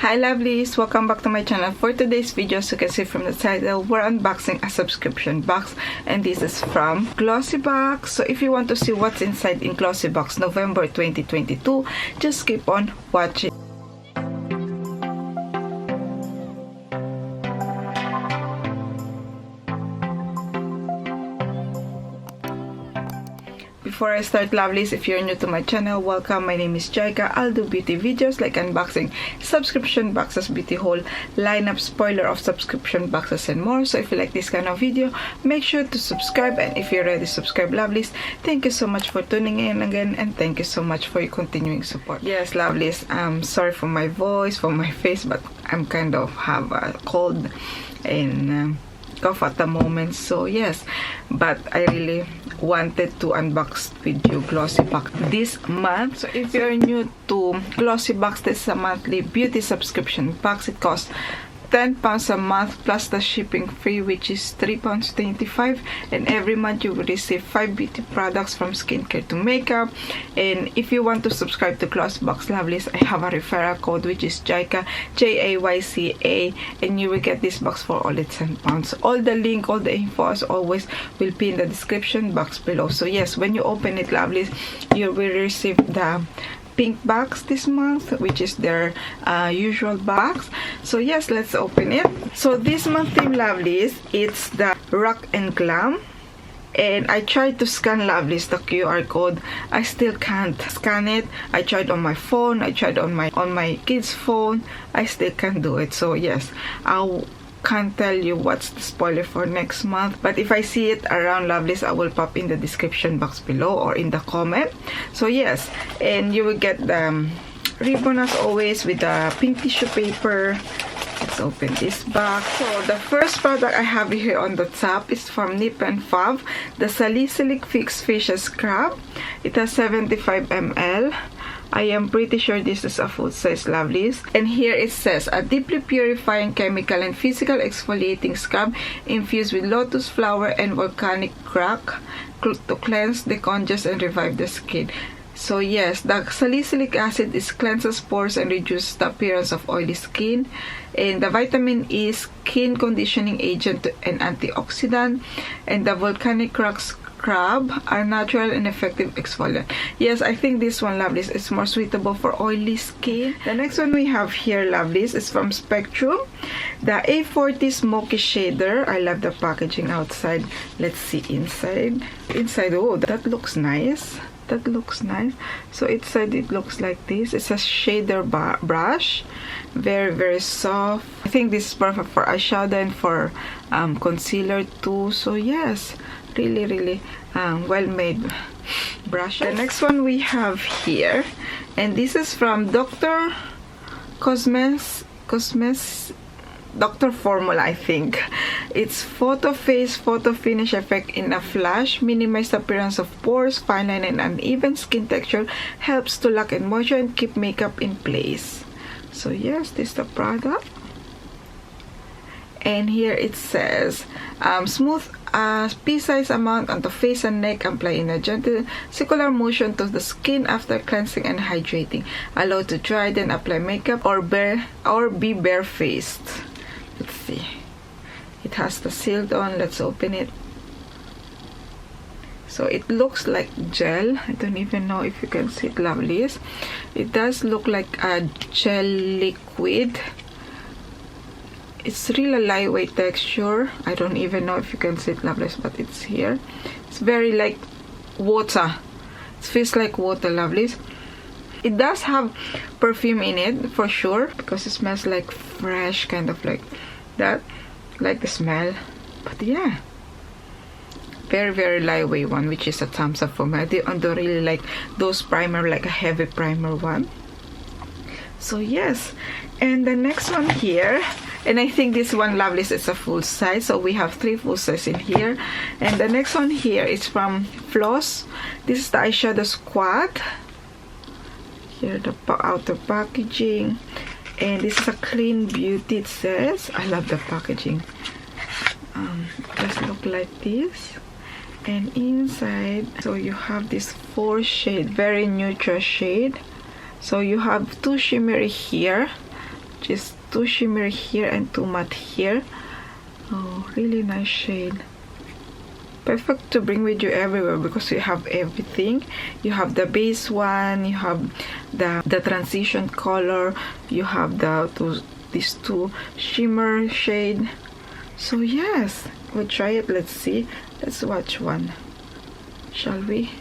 Hi lovelies, welcome back to my channel. For today's video, as you can see from the title, we're unboxing a subscription box, and this is from Glossybox. So if you want to see what's inside in Glossybox November 2022, just keep on watching. Before I start, lovelies, if you're new to my channel, welcome. My name is Jayca. I'll do beauty videos like unboxing subscription boxes, beauty haul, lineup, spoiler of subscription boxes, and more. So if you like this kind of video, make sure to subscribe, and if you're already subscribed, lovelies, thank you so much for tuning in again, and thank you so much for your continuing support. Yes, lovelies, sorry for my voice, for my face, but I'm kind of have a cold and cough at the moment. So yes, but I really wanted to unbox with you Glossybox this month. So if you're new to Glossybox, this is a monthly beauty subscription box. It costs £10 a month plus the shipping fee, which is £3.25, and every month you will receive 5 beauty products from skincare to makeup. And if you want to subscribe to Glossybox, lovelies, I have a referral code, which is JAYCA, Jayca, and you will get this box for only £10. All the link, all the info as always will be in the description box below. So yes, when you open it, lovelies, you will receive the pink box this month, which is their usual box. So yes, let's open it. So this month theme, lovelies, it's the Rock and Glam, and I tried to scan, lovelies, the QR code. I still can't scan it. I tried on my phone, I tried on my kid's phone. I still can't do it. So yes, I can't tell you what's the spoiler for next month, but if I see it around, lovelies, I will pop in the description box below or in the comment. So yes, and you will get the ribbon as always with the pink tissue paper. Let's open this box. So the first product I have here on the top is from Nip and Fav, the Salicylic Fix Facial Scrub. It has 75 ml. I am pretty sure this is a full size, lovelies. And here it says, a deeply purifying chemical and physical exfoliating scrub infused with lotus flower and volcanic rock to cleanse, decongest, and revive the skin. So yes, the salicylic acid is cleanses pores and reduces the appearance of oily skin. And the vitamin E is skin conditioning agent and antioxidant. And the volcanic rock scrub are natural and effective exfoliant. Yes, I think this one, lovelies, is more suitable for oily skin. The next one we have here, lovelies, is from Spectrum, the A40 Smoky Shader. I love the packaging outside. Let's see inside. Oh, that looks nice. That looks nice. So inside it looks like this. It's a shader brush, very soft. I think this is perfect for eyeshadow and for concealer too. So yes, really well made brush. The next one we have here, and this is from Dr. Dr. Formula, I think. It's Photo Face Photo Finish Effect in a Flash. Minimize the appearance of pores, fine line, and uneven skin texture. Helps to lock in moisture and keep makeup in place. So yes, this is the product. And here it says, smooth pea-sized amount on the face and neck. Apply in a gentle circular motion to the skin after cleansing and hydrating. Allow to dry, then apply makeup or be barefaced. Let's see. It has the sealed on. Let's open it. So it looks like gel. I don't even know if you can see it, lovelies. It does look like a gel liquid. It's really lightweight texture. I don't even know if you can see it, lovelies, but it's here. It's very like water. It feels like water, lovelies. It does have perfume in it for sure, because it smells like fresh, kind of like that, like the smell. But yeah, very lightweight one, which is a thumbs up for me. I don't really like those primer, like a heavy primer one. So yes, and the next one here, and I think this one, lovelies, is a full size. So we have 3 full size in here. And the next one here is from Floss. This is the eyeshadow squad. Here the outer packaging, and this is a clean beauty, it says. I love the packaging. It does look like this. And inside, so you have this 4 shade, very neutral shade. So you have 2 shimmery here, which is 2 shimmer here and 2 matte here. Oh, really nice shade. Perfect to bring with you everywhere because you have everything. You have the base one, you have the transition color, you have these 2 shimmer shade. So yes, we'll try it. Let's see. Let's watch one, shall we?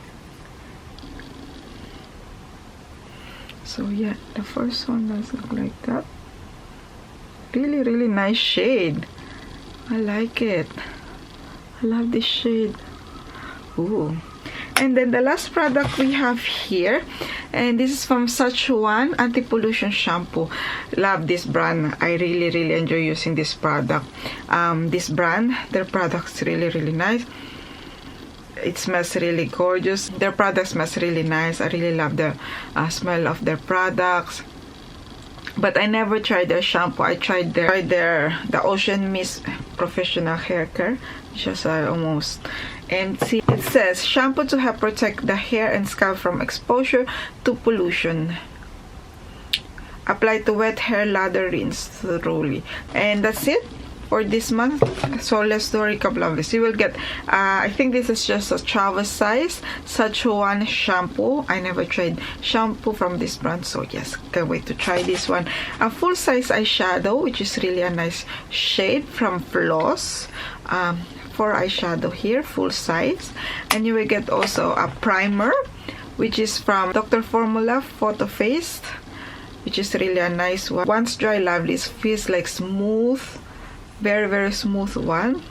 So yeah, the first one does look like that. Really nice shade. I like it. I love this shade. Ooh. And then the last product we have here, and this is from Sichuan Anti-Pollution Shampoo. Love this brand. I really enjoy using this product. This brand, their products really nice. It smells really gorgeous. Their products smells really nice. I really love the smell of their products. But I never tried their shampoo. I tried the Ocean Mist Professional Hair Care, which is almost empty. It says shampoo to help protect the hair and scalp from exposure to pollution. Apply to wet hair, lather, rinse thoroughly. And that's it for this month. So let's do a recap, lovelies. You will get I think this is just a travel size Sichuan shampoo. I never tried shampoo from this brand, so yes, can't wait to try this one. A full size eyeshadow, which is really a nice shade from Floss. For eyeshadow here, full size. And you will get also a primer, which is from Dr. Formula Photo Face, which is really a nice one. Once dry, lovelies, feels like smooth, very smooth one.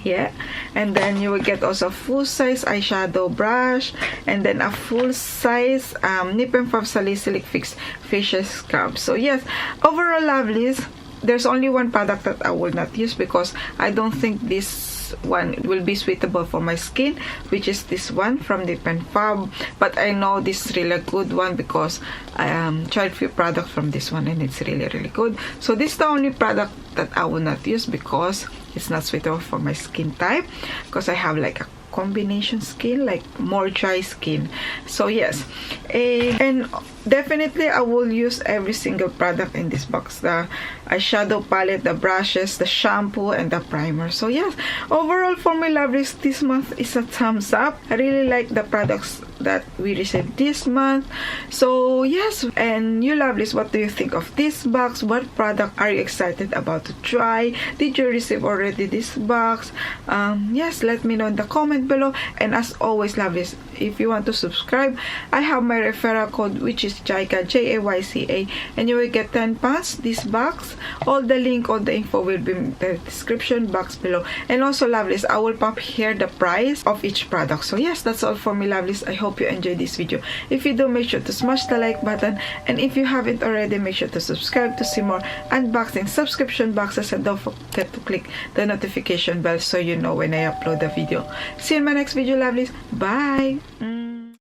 Yeah. And then you will get also a full size eyeshadow brush, and then a full size Nip and Puff Salicylic Fix facial scrub. So yes, overall, lovelies, there's only one product that I will not use because I don't think this one will be suitable for my skin, which is this one from Nip and Puff. But I know this is really a good one because I tried few products from this one and it's really good. So this is the only product that I will not use because it's not suitable for my skin type, because I have like a combination skin, like more dry skin. So yes, and definitely I will use every single product in this box: the eyeshadow palette, the brushes, the shampoo, and the primer. So yes, overall for my lovelies, this month is a thumbs up. I really like the products that we received this month. So yes, and you lovelies, what do you think of this box? What product are you excited about to try? Did you receive already this box? Yes, let me know in the comment below. And as always, lovelies, if you want to subscribe, I have my referral code, which is JAYCA, JAYCA, and you will get 10 pounds this box. All the link, all the info will be in the description box below. And also, lovelies, I will pop here the price of each product. So yes, that's all for me, lovelies. I hope you enjoyed this video. If you do, make sure to smash the like button, and if you haven't already, make sure to subscribe to see more unboxing subscription boxes, and don't forget to click the notification bell so you know when I upload the video. See you in my next video, lovelies. Bye.